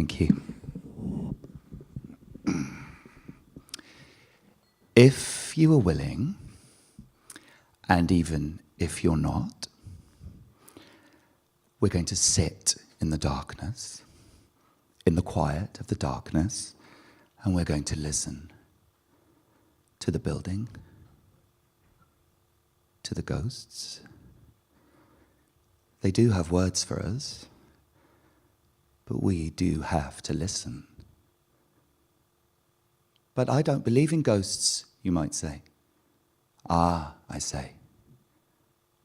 Thank you. If you are willing, and even if you're not, we're going to sit in the darkness, in the quiet of the darkness, and we're going to listen to the building, to the ghosts. They do have words for us, but we do have to listen. But I don't believe in ghosts, you might say. Ah, I say.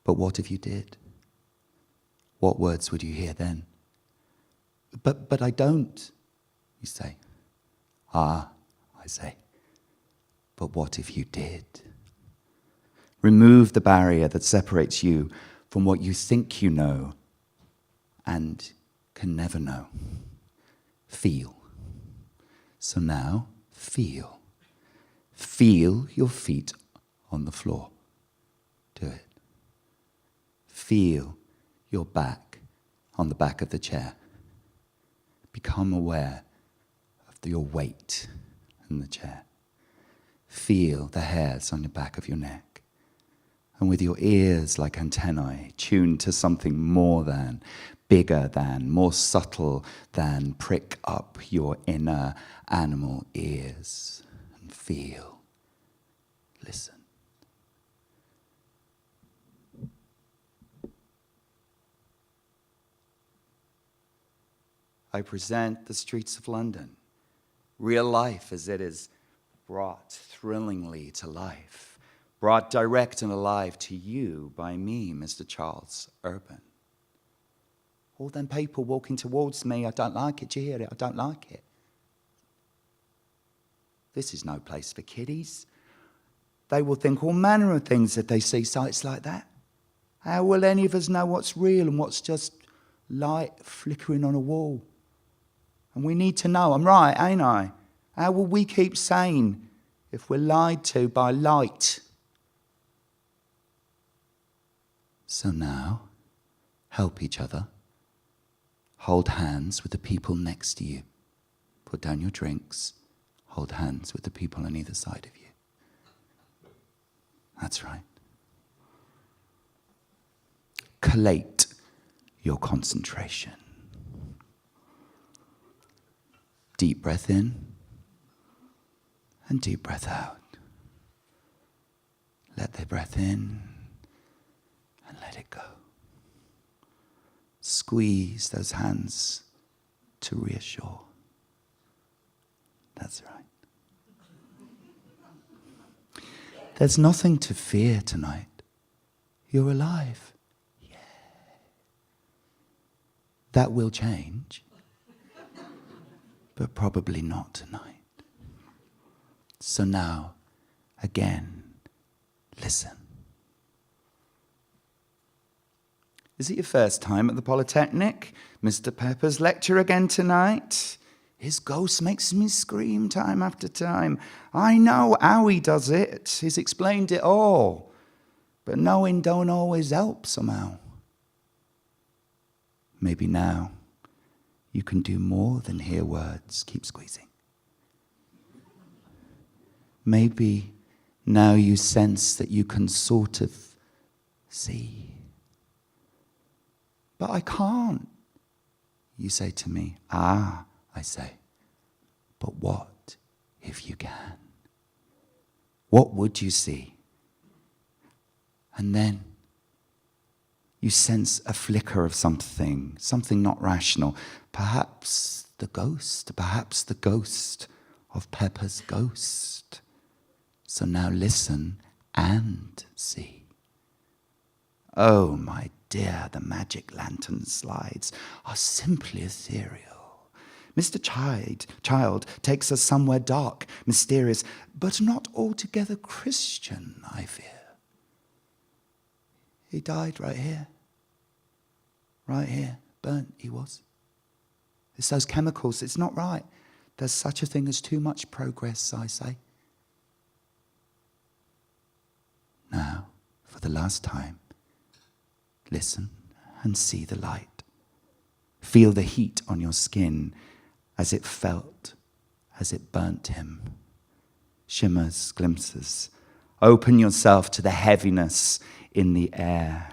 But what if you did? What words would you hear then? But I don't, you say. Ah, I say. But what if you did? Remove the barrier that separates you from what you think you know and can never know. Feel. So now, feel. Feel your feet on the floor. Do it. Feel your back on the back of the chair. Become aware of your weight in the chair. Feel the hairs on the back of your neck. And with your ears like antennae, tuned to something more than, bigger than, more subtle than, prick up your inner animal ears and feel. Listen. I present the streets of London, real life as it is brought thrillingly to life, brought direct and alive to you by me, Mr. Charles Urban. All them people walking towards me, I don't like it, do you hear it? I don't like it. This is no place for kiddies. They will think all manner of things if they see sights like that. How will any of us know what's real and what's just light flickering on a wall? And we need to know, I'm right, ain't I? How will we keep sane if we're lied to by light? So now, help each other. Hold hands with the people next to you. Put down your drinks. Hold hands with the people on either side of you. That's right. Collate your concentration. Deep breath in and deep breath out. Let the breath in and let it go. Squeeze those hands to reassure. That's right. There's nothing to fear tonight. You're alive. Yeah. That will change, but probably not tonight. So now, again, listen. Is it your first time at the Polytechnic? Mr. Pepper's lecture again tonight? His ghost makes me scream time after time. I know how he does it. He's explained it all. But knowing don't always help somehow. Maybe now you can do more than hear words. Keep squeezing. Maybe now you sense that you can sort of see. But I can't. You say to me, ah, I say, but what if you can? What would you see? And then you sense a flicker of something not rational. Perhaps the ghost of Pepper's ghost. So now listen and see. Oh, my dear, the magic lantern slides are simply ethereal. Mr. Child takes us somewhere dark, mysterious, but not altogether Christian, I fear. He died right here. Right here. Burnt, he was. It's those chemicals. It's not right. There's such a thing as too much progress, I say. Now, for the last time, listen and see the light. Feel the heat on your skin as it felt, as it burnt him. Shimmers, glimpses. Open yourself to the heaviness in the air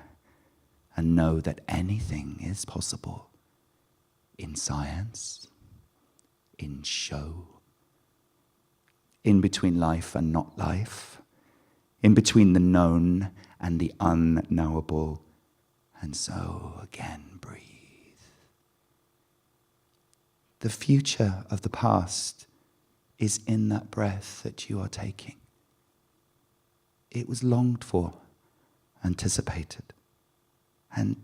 and know that anything is possible in science, in show, in between life and not life, in between the known and the unknowable, and so again breathe. The future of the past is in that breath that you are taking. It was longed for, anticipated, and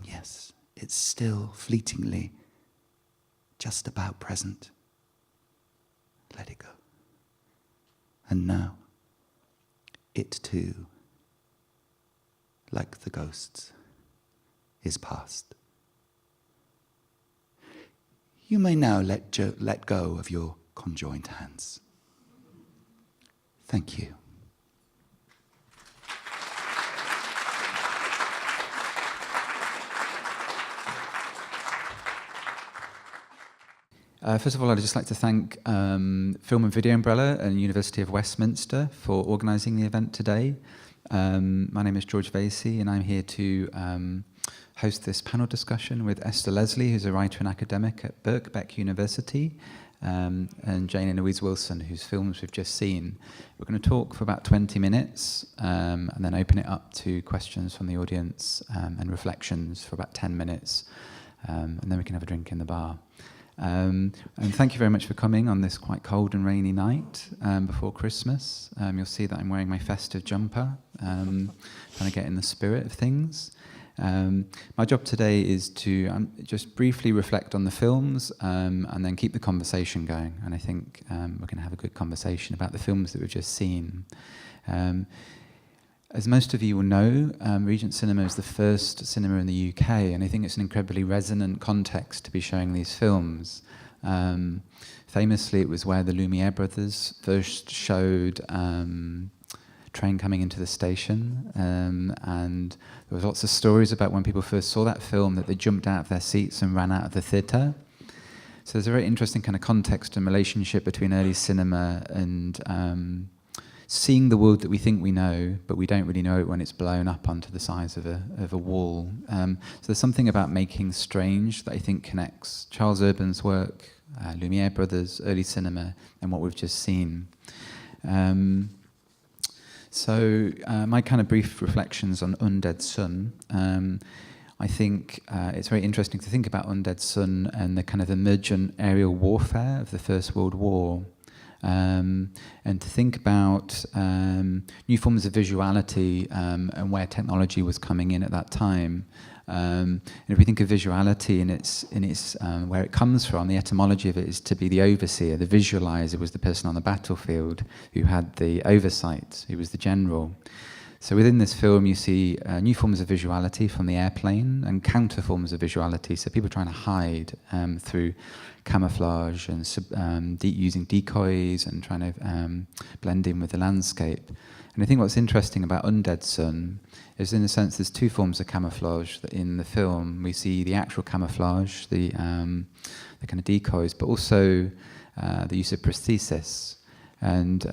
yes, it's still fleetingly just about present. Let it go. And now, it too, like the ghosts, is past. You may now let go of your conjoined hands. Thank you. First of all, I'd just like to thank Film and Video Umbrella and University of Westminster for organising the event today. My name is George Vasey, and I'm here to host this panel discussion with Esther Leslie, who's a writer and academic at Birkbeck University, and Jane Louise Wilson, whose films we've just seen. We're going to talk for about 20 minutes and then open it up to questions from the audience and reflections for about 10 minutes, and then we can have a drink in the bar. And thank you very much for coming on this quite cold and rainy night before Christmas. You'll see that I'm wearing my festive jumper, trying to get in the spirit of things. My job today is to just briefly reflect on the films and then keep the conversation going. And I think we're going to have a good conversation about the films that we've just seen. As most of you will know, Regent Cinema is the first cinema in the UK, and I think it's an incredibly resonant context to be showing these films. Famously, it was where the Lumiere brothers first showed Train Coming into the Station, and there was lots of stories about when people first saw that film that they jumped out of their seats and ran out of the theatre. So there's a very interesting kind of context and relationship between early cinema and seeing the world that we think we know, but we don't really know it when it's blown up onto the size of a wall. So there's something about making strange that I think connects Charles Urban's work, Lumiere brothers, early cinema, and what we've just seen. So my kind of brief reflections on Undead Sun. I think it's very interesting to think about Undead Sun and the kind of emergent aerial warfare of the First World War. And to think about new forms of visuality and where technology was coming in at that time. And if we think of visuality in its where it comes from, the etymology of it is to be the overseer. The visualizer was the person on the battlefield who had the oversight, who was the general. So within this film, you see new forms of visuality from the airplane and counter forms of visuality. So people trying to hide through camouflage and using decoys and trying to blend in with the landscape. And I think what's interesting about Undead Sun is, in a sense, there's two forms of camouflage that in the film. We see the actual camouflage, the kind of decoys, but also the use of prosthesis. And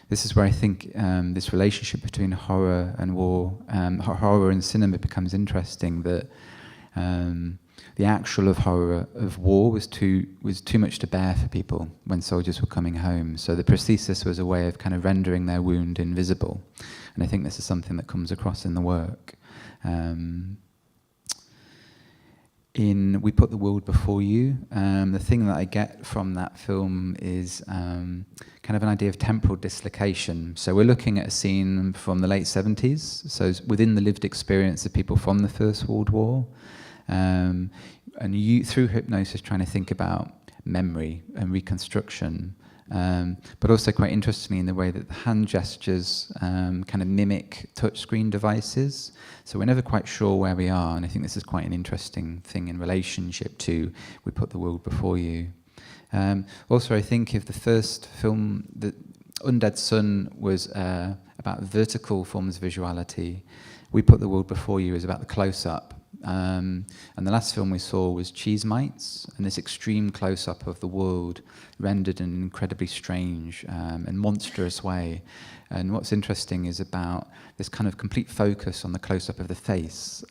this is where I think this relationship between horror and war, horror and cinema becomes interesting, that the actual of horror of war was too much to bear for people when soldiers were coming home. So the prosthesis was a way of kind of rendering their wound invisible. And I think this is something that comes across in the work. In We Put the World Before You, the thing that I get from that film is kind of an idea of temporal dislocation. So we're looking at a scene from the late 70s, so it's within the lived experience of people from the First World War. And you, through hypnosis, trying to think about memory and reconstruction, but also quite interestingly in the way that the hand gestures kind of mimic touchscreen devices. So we're never quite sure where we are, and I think this is quite an interesting thing in relationship to We Put the World Before You. Also, I think if the first film, the Undead Sun, was about vertical forms of visuality, We Put the World Before You is about the close-up And the last film we saw was Cheese Mites, and this extreme close-up of the world rendered in an incredibly strange and monstrous way. And what's interesting is about this kind of complete focus on the close-up of the face,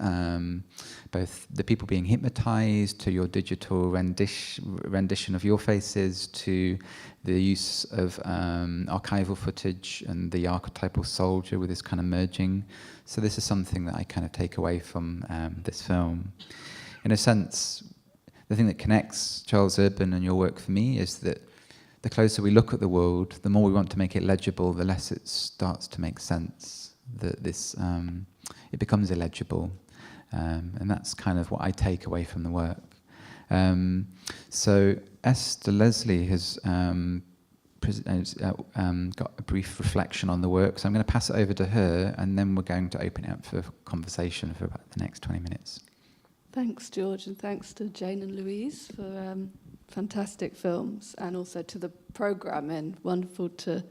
both the people being hypnotized, to your digital rendition of your faces, to the use of archival footage and the archetypal soldier with this kind of merging. So this is something that I kind of take away from this film. In a sense, the thing that connects Charles Urban and your work for me is that the closer we look at the world, the more we want to make it legible, the less it starts to make sense. That it becomes illegible, and that's kind of what I take away from the work. So Esther Leslie has got a brief reflection on the work, so I'm going to pass it over to her, and then we're going to open it up for conversation for about the next 20 minutes. Thanks, George, and thanks to Jane and Louise for fantastic films, and also to the programming. Wonderful to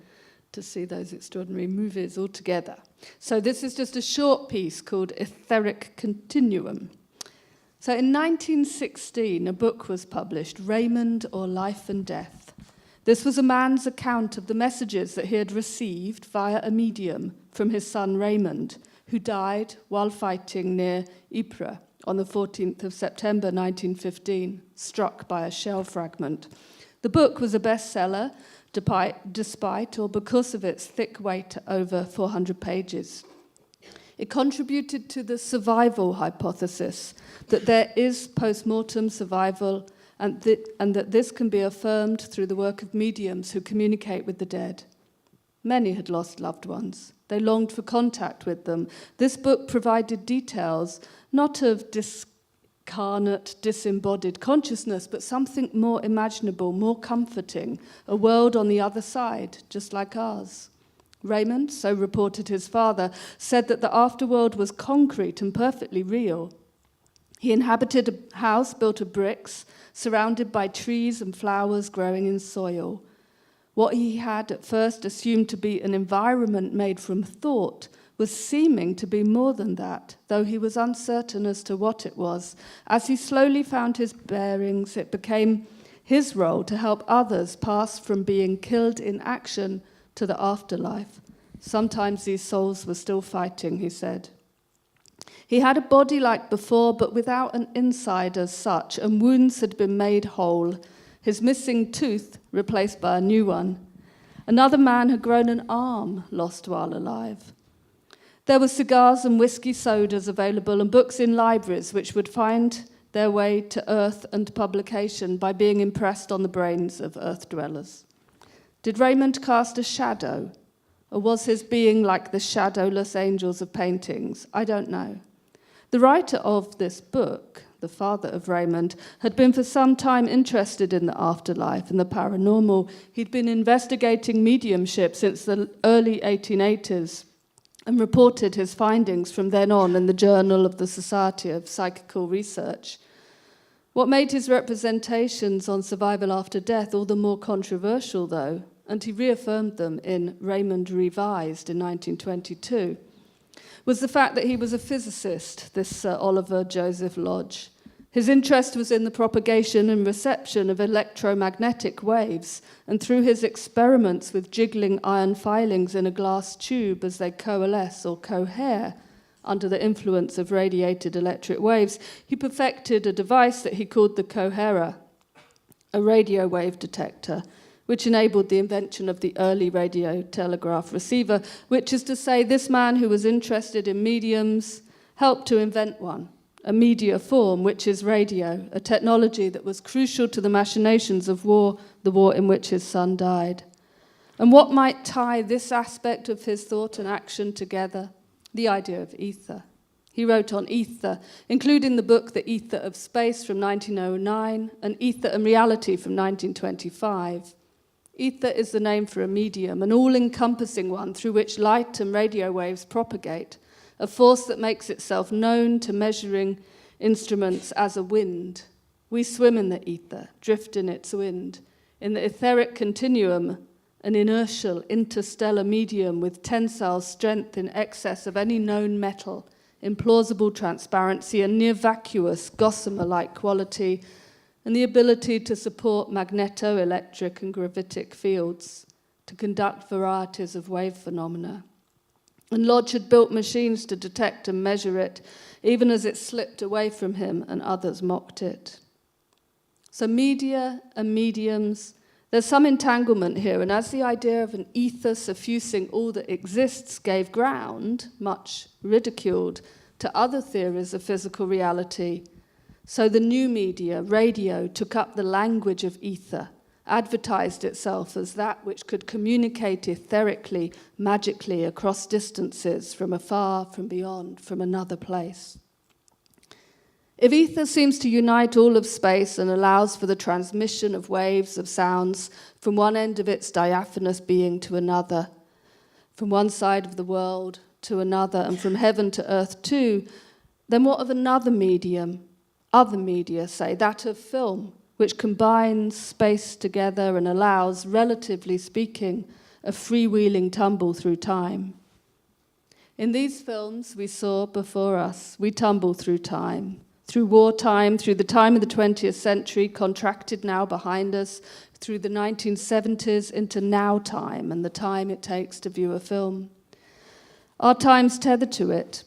see those extraordinary movies all together. So this is just a short piece called Etheric Continuum. So in 1916, a book was published, Raymond or Life and Death. This was a man's account of the messages that he had received via a medium from his son Raymond, who died while fighting near Ypres on the 14th of September 1915, struck by a shell fragment. The book was a bestseller, despite or because of its thick weight, over 400 pages. It contributed to the survival hypothesis, that there is post-mortem survival and that this can be affirmed through the work of mediums who communicate with the dead. Many had lost loved ones. They longed for contact with them. This book provided details, not of discarnate, disembodied consciousness, but something more imaginable, more comforting, a world on the other side, just like ours. Raymond, so reported his father, said that the afterworld was concrete and perfectly real. He inhabited a house built of bricks, surrounded by trees and flowers growing in soil. What he had at first assumed to be an environment made from thought was seeming to be more than that, though he was uncertain as to what it was. As he slowly found his bearings, it became his role to help others pass from being killed in action to the afterlife. Sometimes these souls were still fighting, he said. He had a body like before, but without an inside as such, and wounds had been made whole. His missing tooth replaced by a new one. Another man had grown an arm, lost while alive. There were cigars and whiskey sodas available and books in libraries which would find their way to earth and publication by being impressed on the brains of earth dwellers. Did Raymond cast a shadow, or was his being like the shadowless angels of paintings? I don't know. The writer of this book, the father of Raymond, had been for some time interested in the afterlife and the paranormal. He'd been investigating mediumship since the early 1880s and reported his findings from then on in the Journal of the Society of Psychical Research. What made his representations on survival after death all the more controversial, though, and he reaffirmed them in Raymond Revised in 1922, was the fact that he was a physicist, this Sir Oliver Joseph Lodge. His interest was in the propagation and reception of electromagnetic waves, and through his experiments with jiggling iron filings in a glass tube as they coalesce or cohere under the influence of radiated electric waves, he perfected a device that he called the coherer, a radio wave detector, which enabled the invention of the early radio telegraph receiver, which is to say this man who was interested in mediums helped to invent one, a media form, which is radio, a technology that was crucial to the machinations of war, the war in which his son died. And what might tie this aspect of his thought and action together? The idea of ether. He wrote on ether, including the book The Ether of Space from 1909 and Ether and Reality from 1925. Ether is the name for a medium, an all-encompassing one through which light and radio waves propagate, a force that makes itself known to measuring instruments as a wind. We swim in the ether, drift in its wind. In the etheric continuum, an inertial interstellar medium with tensile strength in excess of any known metal implausible transparency, a near vacuous, gossamer-like quality, and the ability to support magneto-electric and gravitic fields, to conduct varieties of wave phenomena. And Lodge had built machines to detect and measure it, even as it slipped away from him and others mocked it. So media and mediums, there's some entanglement here, and as the idea of an ether suffusing all that exists gave ground, much ridiculed, to other theories of physical reality, so the new media, radio, took up the language of ether, advertised itself as that which could communicate etherically, magically, across distances, from afar, from beyond, from another place. If ether seems to unite all of space and allows for the transmission of waves of sounds from one end of its diaphanous being to another, from one side of the world to another, and from heaven to earth too, then what of another medium, other media, say, that of film, which combines space together and allows, relatively speaking, a freewheeling tumble through time? In these films we saw before us, we tumble through time, through wartime, through the time of the 20th century, contracted now behind us, through the 1970s into now time and the time it takes to view a film. Our time's tethered to it.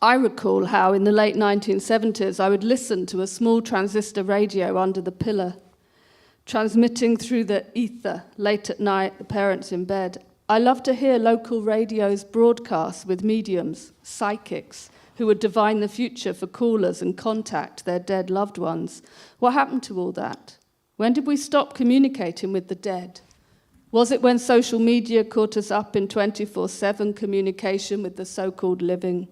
I recall how in the late 1970s I would listen to a small transistor radio under the pillar, transmitting through the ether late at night, the parents in bed. I loved to hear local radios broadcast with mediums, psychics, who would divine the future for callers and contact their dead loved ones. What happened to all that? When did we stop communicating with the dead? Was it when social media caught us up in 24/7 communication with the so-called living?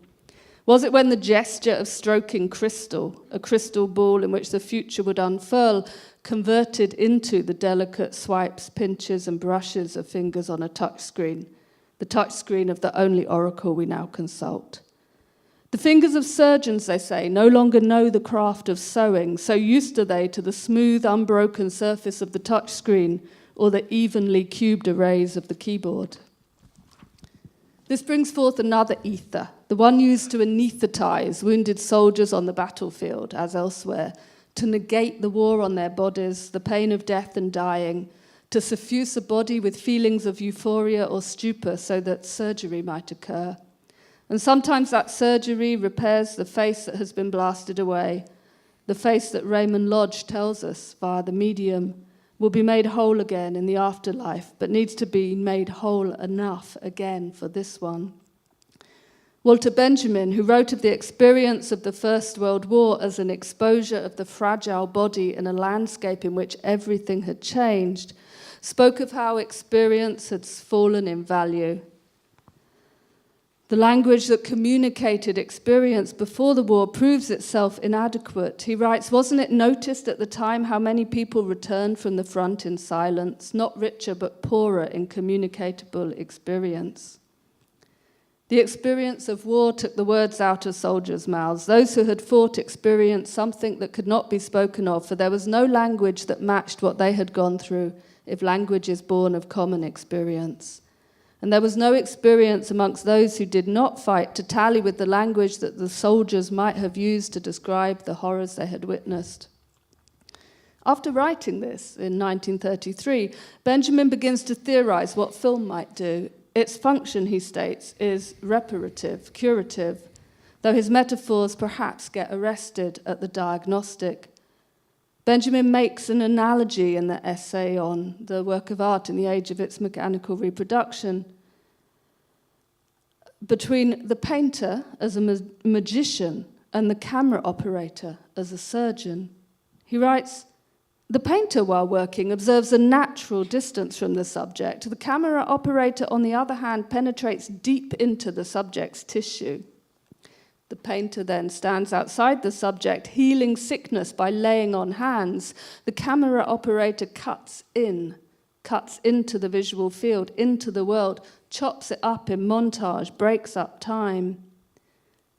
Was it when the gesture of stroking crystal, a crystal ball in which the future would unfurl, converted into the delicate swipes, pinches, and brushes of fingers on a touchscreen, the touchscreen of the only oracle we now consult? The fingers of surgeons, they say, no longer know the craft of sewing, so used are they to the smooth, unbroken surface of the touchscreen or the evenly cubed arrays of the keyboard. This brings forth another ether, the one used to anesthetize wounded soldiers on the battlefield, as elsewhere, to negate the war on their bodies, the pain of death and dying, to suffuse a body with feelings of euphoria or stupor so that surgery might occur. And sometimes that surgery repairs the face that has been blasted away, the face that Raymond Lodge tells us via the medium will be made whole again in the afterlife, but needs to be made whole enough again for this one. Walter Benjamin, who wrote of the experience of the First World War as an exposure of the fragile body in a landscape in which everything had changed, spoke of how experience had fallen in value. The language that communicated experience before the war proves itself inadequate. He writes, wasn't it noticed at the time how many people returned from the front in silence, not richer but poorer in communicatable experience? The experience of war took the words out of soldiers' mouths. Those who had fought experienced something that could not be spoken of, for there was no language that matched what they had gone through, if language is born of common experience. And there was no experience amongst those who did not fight to tally with the language that the soldiers might have used to describe the horrors they had witnessed. After writing this in 1933, Benjamin begins to theorize what film might do. Its function, he states, is reparative, curative, though his metaphors perhaps get arrested at the diagnostic. Benjamin makes an analogy in the essay on the work of art in the age of its mechanical reproduction between the painter as a magician and the camera operator as a surgeon. He writes, the painter, while working, observes a natural distance from the subject. The camera operator, on the other hand, penetrates deep into the subject's tissue. The painter then stands outside the subject, healing sickness by laying on hands. The camera operator cuts into the visual field, into the world, chops it up in montage, breaks up time.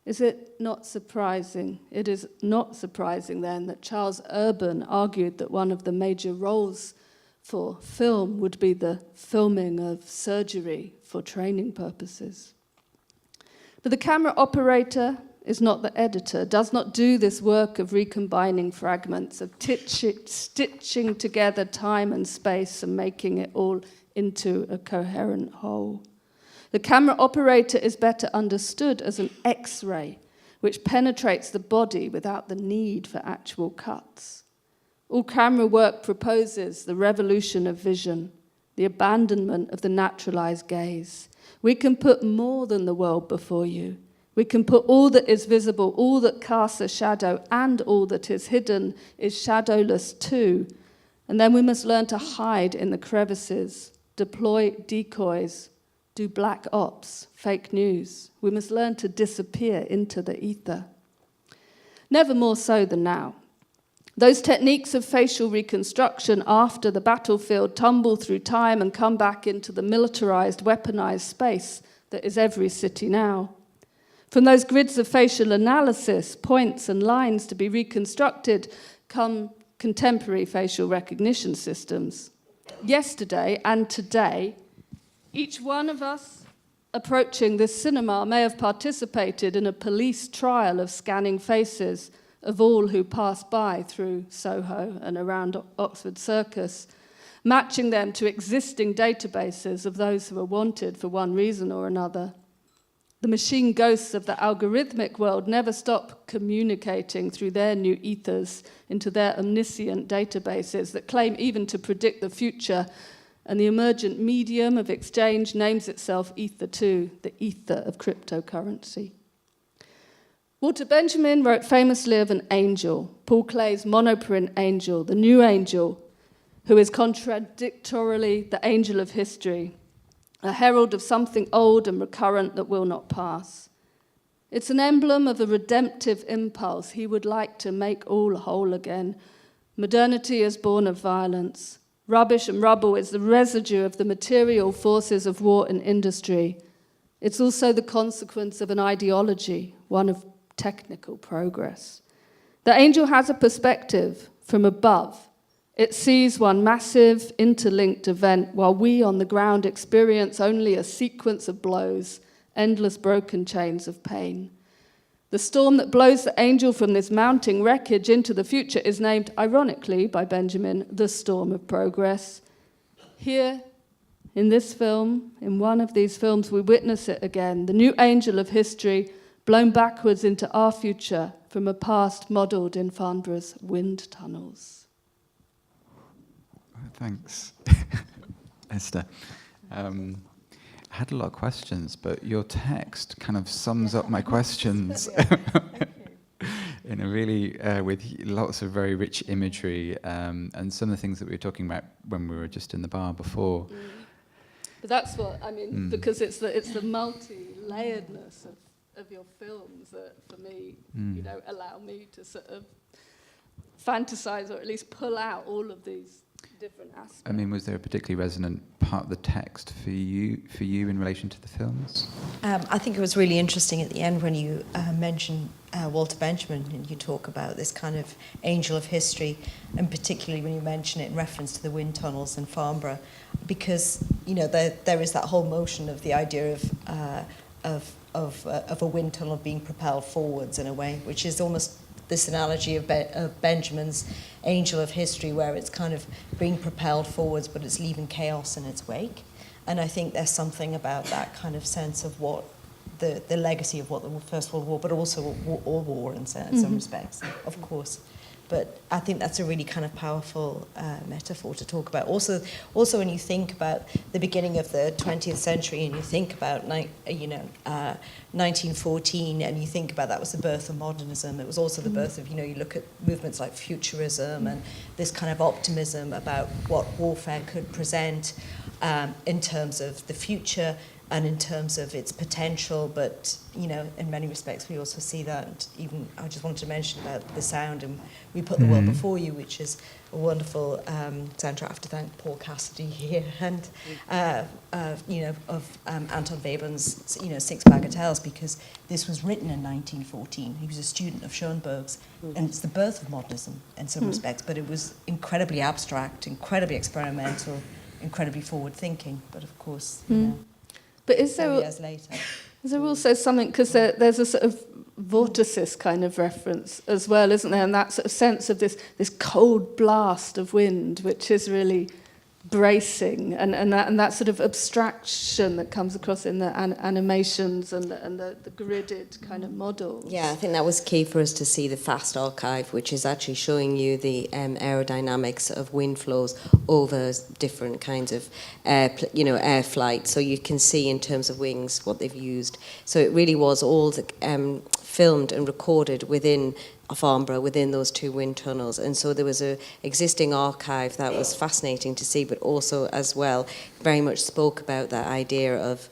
Is it not surprising? It is not surprising then that Charles Urban argued that one of the major roles for film would be the filming of surgery for training purposes. But the camera operator is not the editor, does not do this work of recombining fragments, of stitching together time and space and making it all into a coherent whole. The camera operator is better understood as an X-ray, which penetrates the body without the need for actual cuts. All camera work proposes the revolution of vision, the abandonment of the naturalized gaze. We can put more than the world before you. We can put all that is visible, all that casts a shadow, and all that is hidden is shadowless too. And then we must learn to hide in the crevices, deploy decoys, do black ops, fake news. We must learn to disappear into the ether. Never more so than now. Those techniques of facial reconstruction after the battlefield tumble through time and come back into the militarized, weaponized space that is every city now. From those grids of facial analysis, points and lines to be reconstructed, come contemporary facial recognition systems. Yesterday and today, each one of us approaching this cinema may have participated in a police trial of scanning faces of all who pass by through Soho and around Oxford Circus, matching them to existing databases of those who are wanted for one reason or another. The machine ghosts of the algorithmic world never stop communicating through their new ethers into their omniscient databases that claim even to predict the future, and the emergent medium of exchange names itself Ether too, the ether of cryptocurrency. Walter Benjamin wrote famously of an angel, Paul Clay's monoprint angel, the new angel, who is contradictorily the angel of history, a herald of something old and recurrent that will not pass. It's an emblem of a redemptive impulse. He would like to make all whole again. Modernity is born of violence. Rubbish and rubble is the residue of the material forces of war and industry. It's also the consequence of an ideology, one of technical progress. The angel has a perspective from above. It sees one massive, interlinked event, while we on the ground experience only a sequence of blows, endless broken chains of pain. The storm that blows the angel from this mounting wreckage into the future is named, ironically, by Benjamin, the storm of progress. Here, in this film, in one of these films, we witness it again, the new angel of history blown backwards into our future from a past modelled in Farnborough's wind tunnels. Thanks, Esther. I had a lot of questions, but your text kind of sums up my questions in a really, with lots of very rich imagery, and some of the things that we were talking about when we were just in the bar before. But that's what I mean, because it's the multi-layeredness of your films that, for me, allow me to sort of fantasize or at least pull out all of these different aspects. I mean, was there a particularly resonant part of the text for you in relation to the films? I think it was really interesting at the end when you mentioned Walter Benjamin and you talk about this kind of angel of history, and particularly when you mention it in reference to the wind tunnels in Farnborough, because there is that whole motion of the idea of a wind tunnel being propelled forwards in a way, which is almost this analogy of Benjamin's angel of history, where it's kind of being propelled forwards, but it's leaving chaos in its wake. And I think there's something about that kind of sense of what the legacy of what the First World War, but also all war in some respects, of course. But I think that's a really kind of powerful metaphor to talk about. Also, when you think about the beginning of the 20th century, and you think about 1914, and you think about that was the birth of modernism. It was also the birth of, you look at movements like futurism and this kind of optimism about what warfare could present in terms of the future and in terms of its potential, but in many respects we also see that. And even I just wanted to mention about the sound, and We Put the World Before You, which is a wonderful soundtrack. I have to thank Paul Cassidy here, and of Anton Webern's Six Bagatelles, because this was written in 1914. He was a student of Schoenberg's, and it's the birth of modernism in some respects. But it was incredibly abstract, incredibly experimental, incredibly forward-thinking. But of course, But is there, years later. is there also something, because there's a sort of vortices kind of reference as well, isn't there? And that sort of sense of this cold blast of wind, which is really bracing, and that sort of abstraction that comes across in the animations and the gridded kind of models. Yeah, I think that was key for us to see the FAST archive, which is actually showing you the aerodynamics of wind flows over different kinds of air flight. So you can see in terms of wings what they've used. So it really was all filmed and recorded within Farnborough, within those two wind tunnels. And so there was a existing archive that was fascinating to see, but also as well very much spoke about that idea of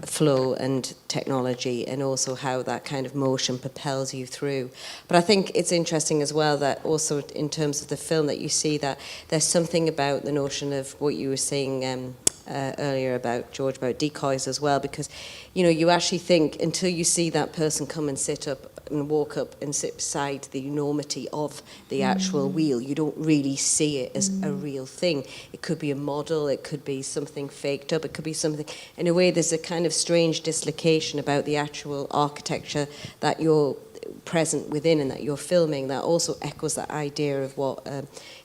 flow and technology, and also how that kind of motion propels you through. But I think it's interesting as well that also in terms of the film that you see that there's something about the notion of what you were saying earlier about George, about decoys as well, because you actually think until you see that person come and sit up and walk up and sit beside the enormity of the actual wheel, you don't really see it as a real thing. It could be a model, it could be something faked up, it could be something. In a way, there's a kind of strange dislocation about the actual architecture that you're present within and that you're filming, that also echoes that idea of what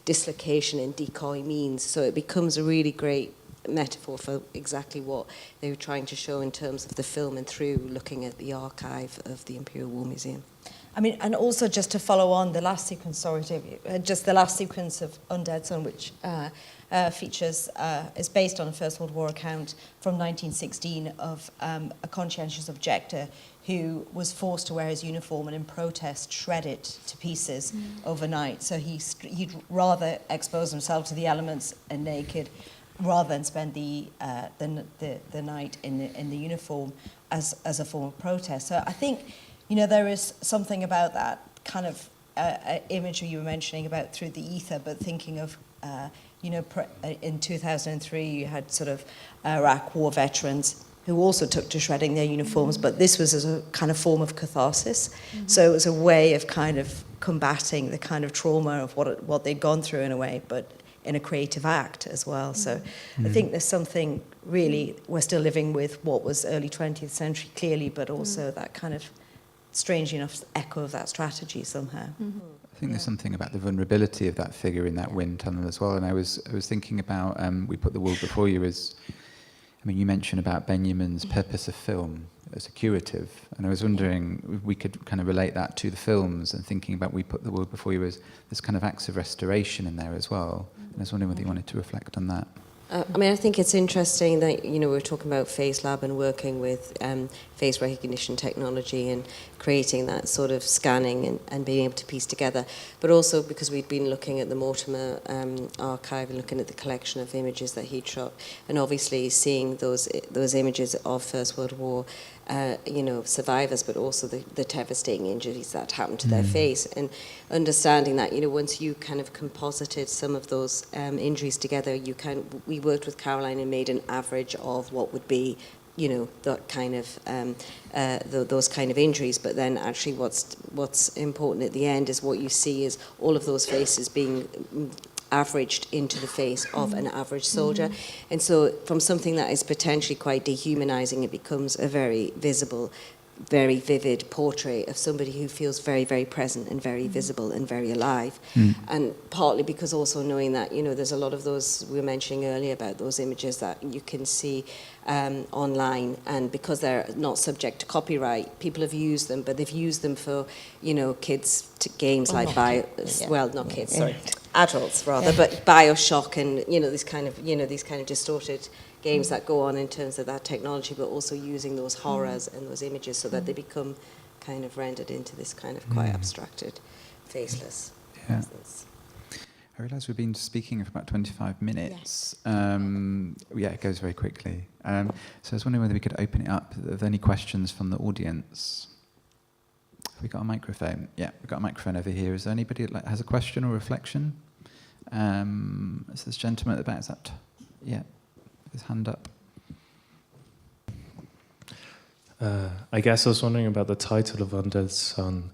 dislocation and decoy means. So it becomes a really great metaphor for exactly what they were trying to show in terms of the film and through looking at the archive of the Imperial War Museum. I mean, and also just to follow on the last sequence, just the last sequence of Undead Son, which features, is based on a First World War account from 1916 of a conscientious objector who was forced to wear his uniform and in protest shred it to pieces overnight. So he'd rather expose himself to the elements and naked rather than spend the night in the uniform as a form of protest. So I think, there is something about that kind of imagery you were mentioning about through the ether, but thinking of, in 2003 you had sort of Iraq war veterans who also took to shredding their uniforms, but this was as a kind of form of catharsis. So it was a way of kind of combating the kind of trauma of what they'd gone through in a way, but in a creative act as well. So I think there's something really, we're still living with what was early 20th century clearly, but also that kind of strange enough echo of that strategy somehow. I think there's something about the vulnerability of that figure in that wind tunnel as well. And I was thinking about, we put the world before you as, you mentioned about Benjamin's purpose of film as a curative, and I was wondering if we could kind of relate that to the films, and thinking about We Put the World Before You as this kind of acts of restoration in there as well. And I was wondering whether you wanted to reflect on that. I think it's interesting that, we're talking about Face Lab and working with face recognition technology and creating that sort of scanning and being able to piece together. But also because we'd been looking at the Mortimer archive and looking at the collection of images that he'd shot, and obviously seeing those images of First World War survivors, but also the devastating injuries that happened to their face, and understanding that, once you kind of composited some of those injuries together, we worked with Caroline and made an average of what would be, that kind of those kind of injuries. But then actually what's important at the end is what you see is all of those faces being averaged into the face of an average soldier. And so from something that is potentially quite dehumanizing, it becomes a very visible, very vivid portrait of somebody who feels very, very present and very visible and very alive. And partly because also knowing that, there's a lot of those we were mentioning earlier about those images that you can see online, and because they're not subject to copyright, people have used them, but they've used them for, kids games like not kids, sorry, adults rather, but BioShock and these kind of distorted games that go on in terms of that technology, but also using those horrors and those images so that they become kind of rendered into this kind of quite abstracted, faceless presence. I realise we've been speaking for about 25 minutes. It goes very quickly. So I was wondering whether we could open it up. Are there any questions from the audience? Have we got a microphone? Yeah, we've got a microphone over here. Is there anybody that has a question or reflection? Is this gentleman at the back? Is that? Yeah, with his hand up. I guess I was wondering about the title of Undead Son,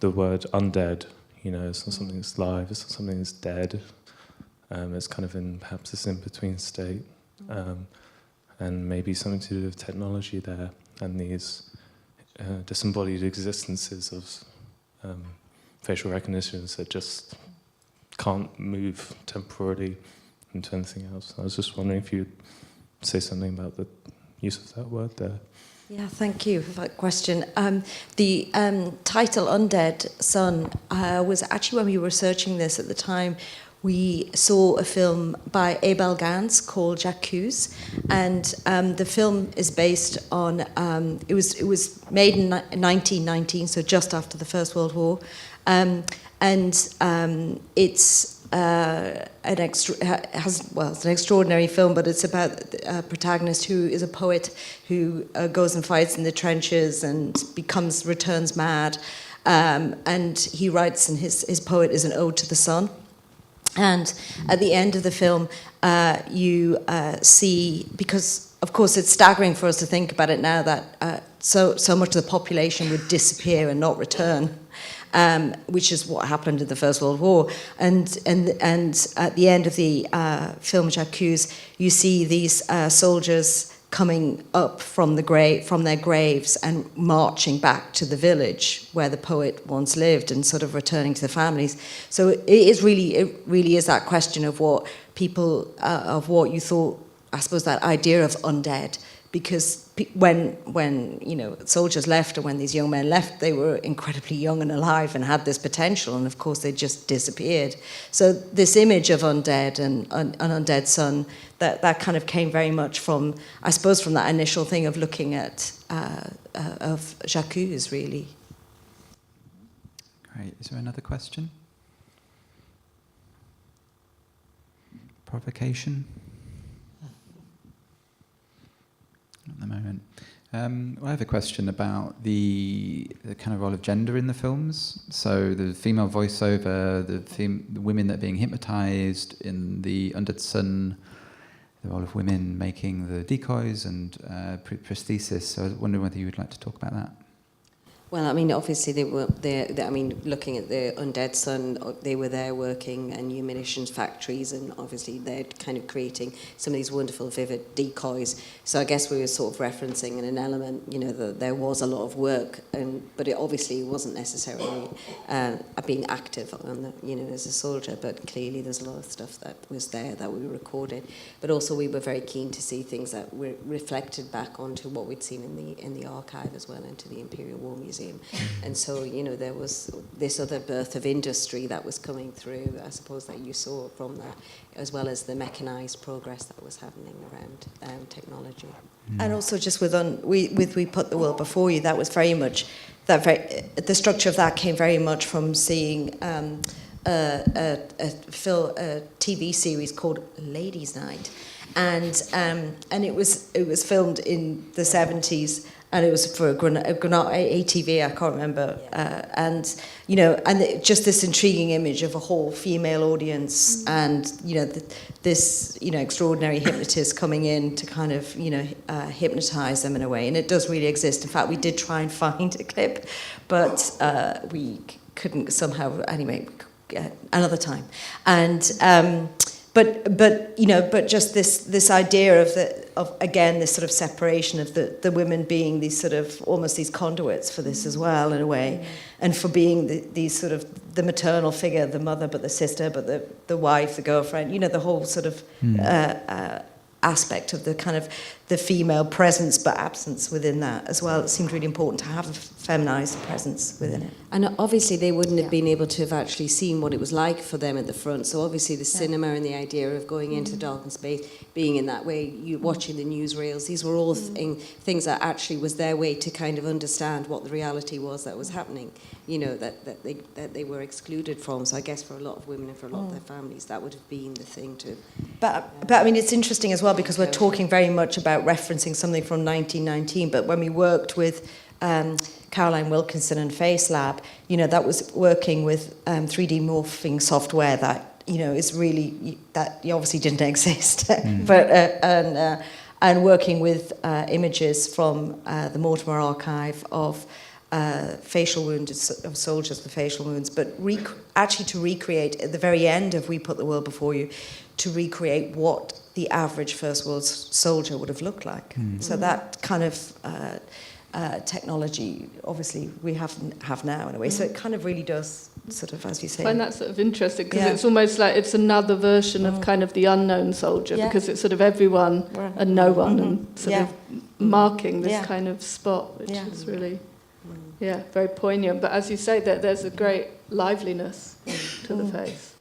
the word undead. It's not something that's live, it's not something that's dead. It's kind of in perhaps this in-between state. And maybe something to do with technology there, and these disembodied existences of facial recognitions that just can't move temporarily into anything else. I was just wondering if you'd say something about the use of that word there. Yeah, thank you for that question. The title Undead Son was actually, when we were researching this at the time, we saw a film by Abel Gance called J'accuse, and the film is based on, it was made in 1919, so just after the First World War, and it's it's an extraordinary film, but it's about a protagonist who is a poet who goes and fights in the trenches and returns mad, and he writes, and his poet is an ode to the sun. And at the end of the film, you see, because of course it's staggering for us to think about it now that so much of the population would disappear and not return. Which is what happened in the First World War, and at the end of the film J'accuse, you see these soldiers coming up from their graves and marching back to the village where the poet once lived, and sort of returning to the families. So it really is that question of what people of what you thought, I suppose, that idea of undead. Because when soldiers left, or when these young men left, they were incredibly young and alive and had this potential, and of course they just disappeared. So this image of undead and an undead son, that kind of came very much from, I suppose, from that initial thing of looking at of J'accuse, really. Great. Is there another question? Provocation? At the moment. I have a question about the kind of role of gender in the films. So the female voiceover, the women that are being hypnotized in the Undead Son, the role of women making the decoys and prosthesis. So I was wondering whether you would like to talk about that. Well, I mean, obviously they were there. I mean, looking at the Undead Son, they were there working in new munitions factories, and obviously they're kind of creating some of these wonderful, vivid decoys. So I guess we were sort of referencing in an element, that there was a lot of work, but it obviously wasn't necessarily being active on as a soldier. But clearly, there's a lot of stuff that was there that we recorded. But also, we were very keen to see things that were reflected back onto what we'd seen in the archive as well, into the Imperial War Museum. And so, there was this other birth of industry that was coming through, I suppose, that you saw from that, as well as the mechanised progress that was happening around technology. And also just with We Put the World Before You, that was very much, the structure of that came very much from seeing a TV series called Ladies' Night. And it was filmed in the 70s, and it was for ATV, I can't remember, just this intriguing image of a whole female audience, and this extraordinary hypnotist coming in to kind of hypnotize them in a way, and it does really exist. In fact, we did try and find a clip, but we couldn't somehow. Anyway, another time, and. But just this idea of again this sort of separation of the women being these sort of almost these conduits for this as well, in a way, and for being these sort of the maternal figure, the mother, but the sister, but the wife, the girlfriend, the whole sort of aspect of the kind of the female presence but absence within that as well. It seemed really important to have a feminized presence within it. And obviously they wouldn't have been able to have actually seen what it was like for them at the front. So obviously the cinema and the idea of going into darkened space, being in that way, you watching the newsreels, these were all things that actually was their way to kind of understand what the reality was that was happening, that they were excluded from. So I guess for a lot of women and for a lot of their families, that would have been the thing to... But I mean, it's interesting as well, because we're talking very much about referencing something from 1919, but when we worked with Caroline Wilkinson and Face Lab, that was working with 3D morphing software that, is really, that obviously didn't exist, but and working with images from the Mortimer archive of facial wounds of soldiers with facial wounds, but actually to recreate at the very end of We Put the World Before You, to recreate what the average First World soldier would have looked like. So that kind of technology, obviously, we have now in a way. So it kind of really does sort of, as you say. I find that sort of interesting because it's almost like it's another version of kind of the unknown soldier because it's sort of everyone and no one and sort of marking this kind of spot, which is really, very poignant. But as you say, there's a great liveliness to the face.